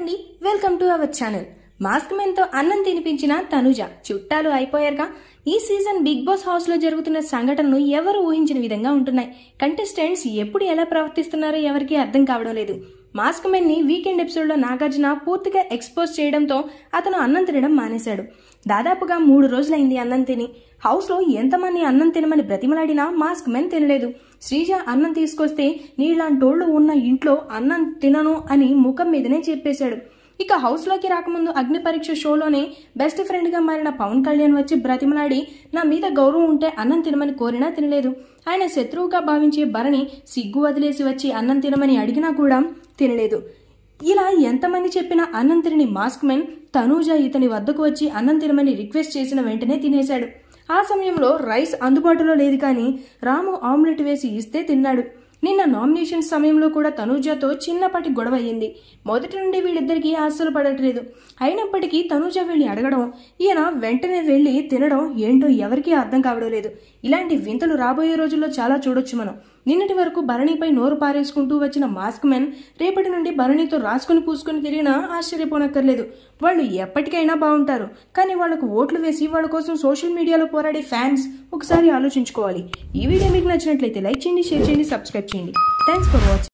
అండి, welcome to our channel. Mask men తో అన్నం తినిపించిన తనుజ చుట్టాలు అయిపోయారుగా. ఈ సీజన్ బిగ్ బాస్ హౌస్ లో జరుగుతున్న సంఘటనలు ఎవరు ఊహించిన విధంగా ఉంటున్నాయి. కంటెస్టెంట్స్ ఎప్పుడు ఎలా ప్రవర్తిస్తున్నారో ఎవరికీ అర్థం కావడం లేదు. మాస్క్ మెన్ ని వీకెండ్ ఎపిసోడ్ లో నాగార్జున పూర్తిగా ఎక్స్పోజ్ చేయడంతో అతను అన్నం తినడం మానేశాడు. దాదాపుగా 3 రోజులైంది అన్నం తిని. హౌస్ లో ఎంతమంది అన్నం తినమని బ్రతిమలాడినా మాస్క్ మెన్ తినలేదు. శ్రీజ అన్నం తీసుకొస్తే నీలాంటోళ్లు ఉన్న ఇంట్లో అన్నం తినను అని ముఖం మీదనే చెప్పేశాడు. ఇక హౌస్ లోకి రాకముందు అగ్ని పరీక్ష షోలోనే బెస్ట్ ఫ్రెండ్ గా మారిన పవన్ కళ్యాణ్ వచ్చి బ్రతిమలాడి నా మీద గౌరవం ఉంటే అన్నం తినమని కోరినా తినలేదు. ఆయన శత్రువుగా భావించే భరణి సిగ్గు వదిలేసి వచ్చి అన్నం తినమని అడిగినా కూడా తినలేదు. ఇలా ఎంతమంది చెప్పినా అన్నం తినని మాస్క్ మెన్ తనూజ ఇతని వద్దకు వచ్చి అన్నం తినమని రిక్వెస్ట్ చేసిన వెంటనే తినేశాడు. ఆ సమయంలో రైస్ అందుబాటులో లేదు కానీ రాము ఆమ్లెట్ వేసి ఇస్తే తిన్నాడు. నిన్న నామినేషన్ సమయంలో కూడా తనూజతో చిన్నపాటి గొడవ అయ్యింది. మొదటి నుండి వీళ్ళిద్దరికీ అస్సలు పడట్లేదు. అయినప్పటికీ తనూజ వెళ్ళి అడగడం, ఈయన వెంటనే వెళ్ళి తినడం ఏంటో ఎవరికీ అర్థం కావడం లేదు. ఇలాంటి వింతలు రాబోయే రోజుల్లో చాలా చూడొచ్చు మనం. నిన్నటి వరకు భరణిపై నోరు పారేసుకుంటూ వచ్చిన మాస్క్ మెన్ రేపటి నుండి భరణితో రాసుకుని పూసుకుని తిరిగినా ఆశ్చర్యపోనక్కర్లేదు. వాళ్ళు ఎప్పటికైనా బాగుంటారు, కానీ వాళ్లకు ఓట్లు వేసి వాళ్ళ కోసం సోషల్ మీడియాలో పోరాడే ఫ్యాన్స్ ఒకసారి ఆలోచించుకోవాలి. ఈ వీడియో మీకు నచ్చినట్లయితే లైక్ చేయండి, షేర్ చేయండి, సబ్స్క్రైబ్ చేయండి. Thanks for watching.